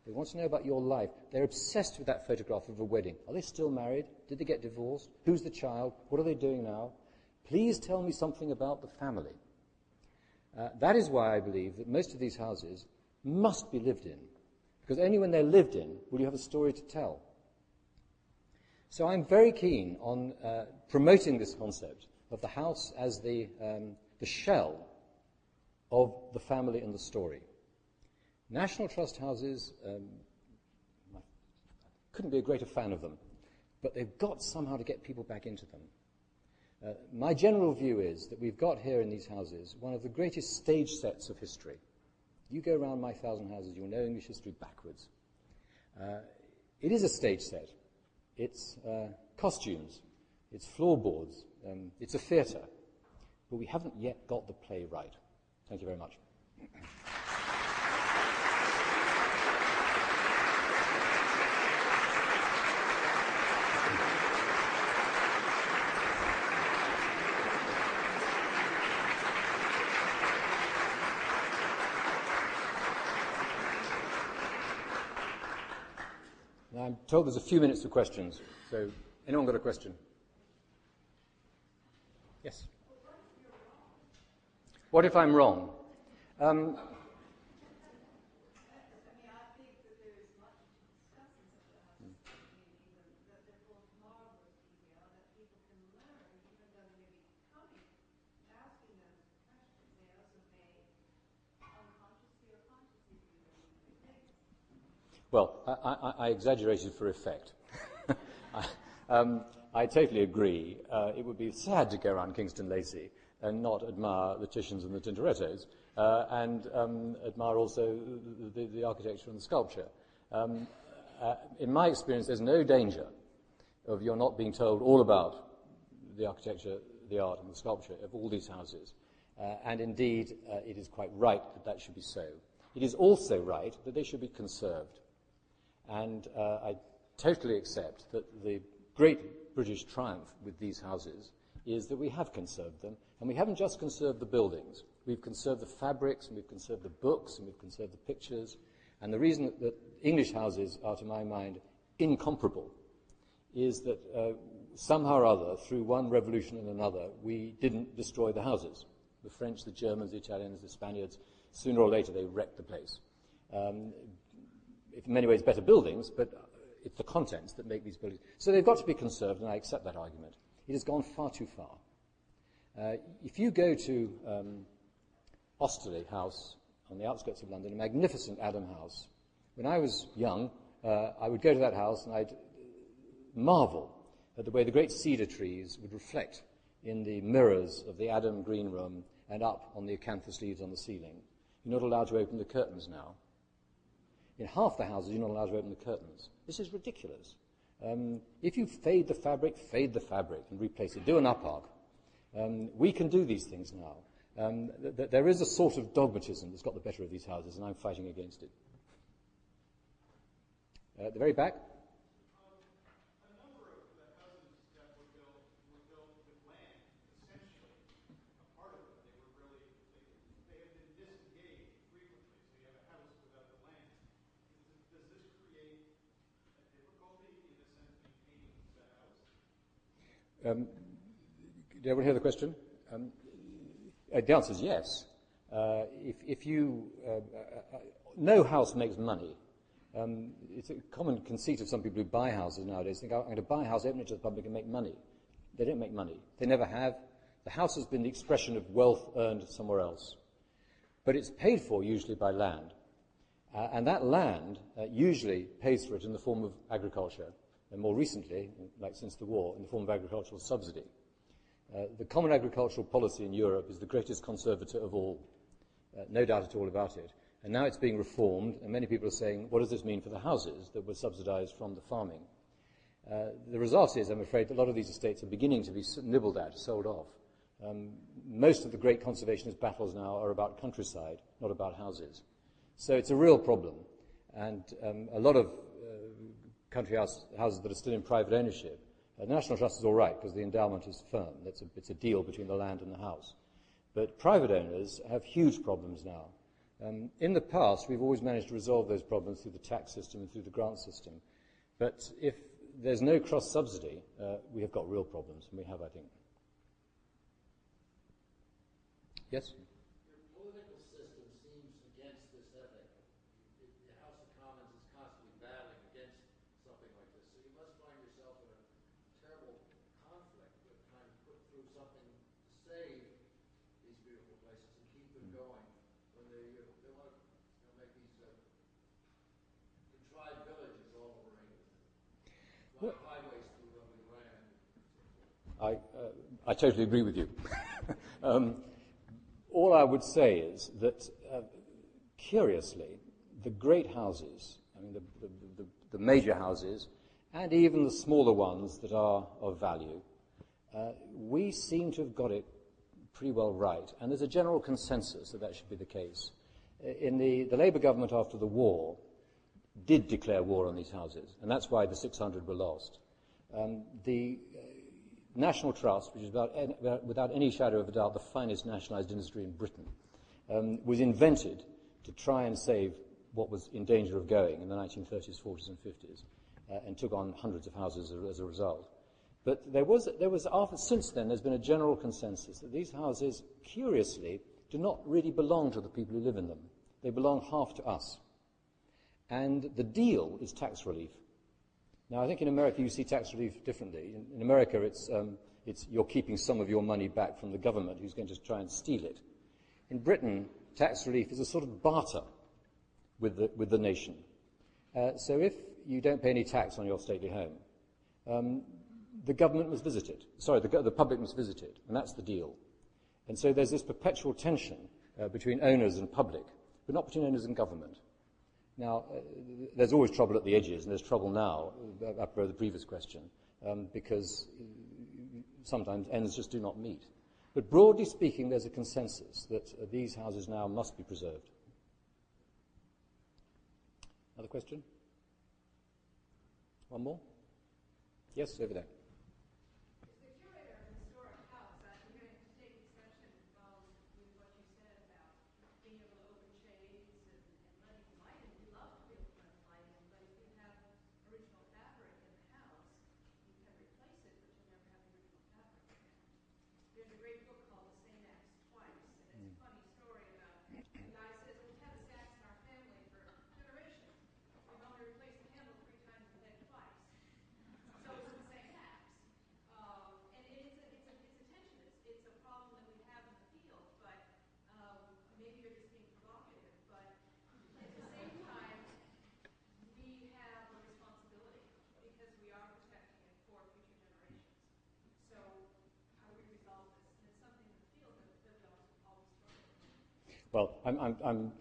They want to know about your life. They're obsessed with that photograph of a wedding. Are they still married? Did they get divorced? Who's the child? What are they doing now? Please tell me something about the family. That is why I believe that most of these houses must be lived in, because only when they're lived in will you have a story to tell. So I'm very keen on promoting this concept of the house as the shell of the family and the story. National Trust houses, I couldn't be a greater fan of them, but they've got somehow to get people back into them. My general view is that we've got here in these houses one of the greatest stage sets of history. You go around my 1,000 houses, you'll know English history backwards. It is a stage set. It's costumes, it's floorboards, it's a theatre, but we haven't yet got the play right. Thank you very much. Now, I'm told there's a few minutes for questions, so anyone got a question? Yes? What if I'm wrong? Well, I exaggerated for effect. I totally agree. It would be sad to go around Kingston Lacy and not admire the Titians and the Tintorettos, and admire also the architecture and the sculpture. In my experience, there's no danger of your not being told all about the architecture, the art, and the sculpture of all these houses. And indeed, it is quite right that that should be so. It is also right that they should be conserved. And I totally accept that the great British triumph with these houses is that we have conserved them, and we haven't just conserved the buildings. We've conserved the fabrics, and we've conserved the books, and we've conserved the pictures. And the reason that English houses are, to my mind, incomparable is that somehow or other, through one revolution and another, we didn't destroy the houses. The French, the Germans, the Italians, the Spaniards, sooner or later they wrecked the place. In many ways better buildings, but it's the contents that make these buildings. So they've got to be conserved, and I accept that argument. It has gone far too far. If you go to Osterley House on the outskirts of London, a magnificent Adam house, when I was young, I would go to that house and I'd marvel at the way the great cedar trees would reflect in the mirrors of the Adam green room and up on the acanthus leaves on the ceiling. You're not allowed to open the curtains now. In half the houses, you're not allowed to open the curtains. This is ridiculous. If you fade the fabric and replace it. Do an up-arc. We can do these things now. There is a sort of dogmatism that's got the better of these houses, and I'm fighting against it. At the very back. A number of the houses that were built with land, essentially. A part of it, they have been disengaged frequently, so you have a house without the land. Does this create a difficulty in a sense maintaining the house? Did everyone hear the question? The answer is yes. No house makes money. It's a common conceit of some people who buy houses nowadays. Think, I'm going to buy a house, open it to the public, and make money. They don't make money. They never have. The house has been the expression of wealth earned somewhere else. But it's paid for usually by land. And that land usually pays for it in the form of agriculture. And more recently, like since the war, in the form of agricultural subsidy. The common agricultural policy in Europe is the greatest conservator of all. No doubt at all about it. And now it's being reformed, and many people are saying, what does this mean for the houses that were subsidized from the farming? The result is, I'm afraid, that a lot of these estates are beginning to be nibbled at, sold off. Most of the great conservationist battles now are about countryside, not about houses. So it's a real problem. And a lot of country houses that are still in private ownership The National Trust is all right because the endowment is firm. It's a deal between the land and the house. But private owners have huge problems now. In the past, we've always managed to resolve those problems through the tax system and through the grant system. But if there's no cross-subsidy, we have got real problems, and we have, I think. Yes? Your political system seems against this ethic. The House of Commons is constantly battling against something like this. So you must find yourself in a terrible conflict with trying to put through something to save these beautiful places and keep them going when they want to make these contrived villages all over England. Fly highways through lovely land. I totally agree with you. All I would say is that, curiously, the great houses, I mean the major houses, and even the smaller ones that are of value, we seem to have got it pretty well right, and there's a general consensus that should be the case. In the Labour government after the war did declare war on these houses, and that's why the 600 were lost. The National Trust, which is without any shadow of a doubt the finest nationalised industry in Britain, was invented to try and save what was in danger of going in the 1930s, 40s and 50s, and took on hundreds of houses as a result. But since then, there's been a general consensus that these houses, curiously, do not really belong to the people who live in them. They belong half to us. And the deal is tax relief. Now, I think in America you see tax relief differently. In America, it's you're keeping some of your money back from the government who's going to try and steal it. In Britain, tax relief is a sort of barter with the nation. So if you don't pay any tax on your stately home, the government must visit it. Sorry, the public must visit it, and that's the deal. And so there's this perpetual tension between owners and public, but not between owners and government. Now, there's always trouble at the edges, and there's trouble now, after the previous question, because sometimes ends just do not meet. But broadly speaking, there's a consensus that these houses now must be preserved. Another question? One more? Yes, over there. Well, I'm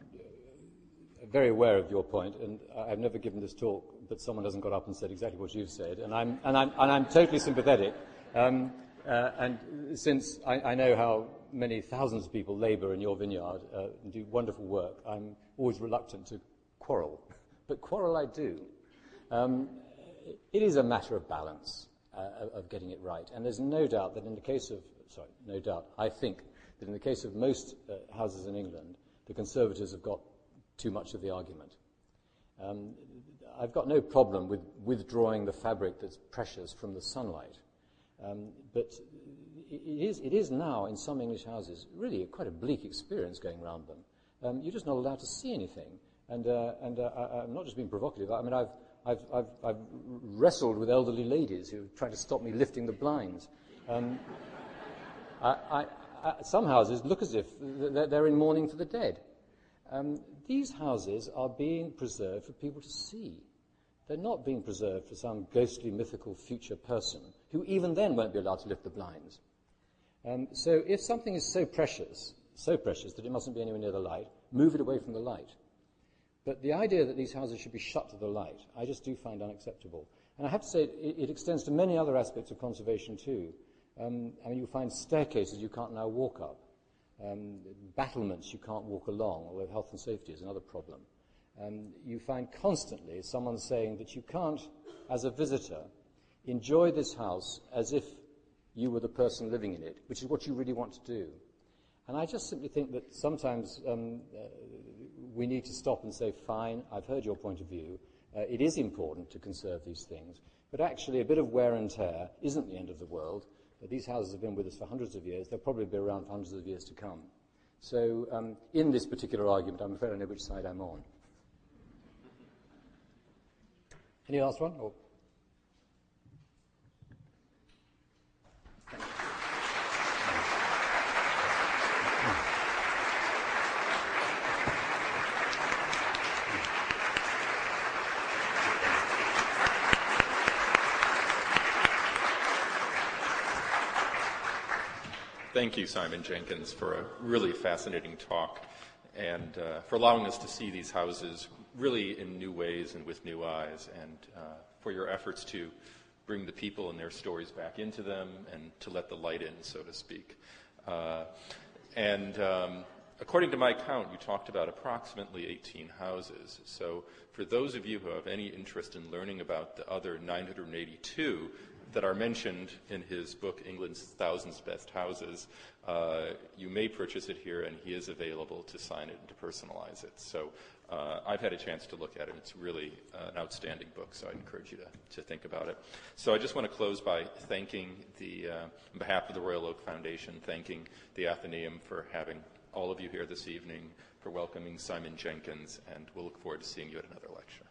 very aware of your point, and I've never given this talk, but someone hasn't got up and said exactly what you've said, and I'm totally sympathetic. And since I know how many thousands of people labour in your vineyard and do wonderful work, I'm always reluctant to quarrel, but quarrel I do. It is a matter of balance, of getting it right, and there's no doubt that in the case of, I think that in the case of most houses in England, the Conservatives have got too much of the argument. I've got no problem with withdrawing the fabric that's precious from the sunlight, but it is now in some English houses really quite a bleak experience going around them. You're just not allowed to see anything, and I'm not just being provocative. I mean, I've wrestled with elderly ladies who are trying to stop me lifting the blinds. Some houses look as if they're in mourning for the dead. These houses are being preserved for people to see. They're not being preserved for some ghostly, mythical future person who even then won't be allowed to lift the blinds. So if something is so precious that it mustn't be anywhere near the light, move it away from the light. But the idea that these houses should be shut to the light, I just do find unacceptable. And I have to say it extends to many other aspects of conservation too. I mean, you find staircases you can't now walk up, battlements you can't walk along, although health and safety is another problem. You find constantly someone saying that you can't, as a visitor, enjoy this house as if you were the person living in it, which is what you really want to do. And I just simply think that sometimes we need to stop and say, fine, I've heard your point of view. It is important to conserve these things, but actually a bit of wear and tear isn't the end of the world. These houses have been with us for hundreds of years. They'll probably be around for hundreds of years to come. So in this particular argument, I'm afraid I know which side I'm on. Any last one? Or? Thank you, Simon Jenkins, for a really fascinating talk and for allowing us to see these houses really in new ways and with new eyes, and for your efforts to bring the people and their stories back into them and to let the light in, so to speak. According to my count, you talked about approximately 18 houses. So for those of you who have any interest in learning about the other 982 that are mentioned in his book, England's Thousands Best Houses, you may purchase it here, and he is available to sign it and to personalize it. So I've had a chance to look at it. It's really an outstanding book, so I encourage you to think about it. So I just want to close by thanking on behalf of the Royal Oak Foundation, thanking the Athenaeum for having all of you here this evening, for welcoming Simon Jenkins, and we'll look forward to seeing you at another lecture.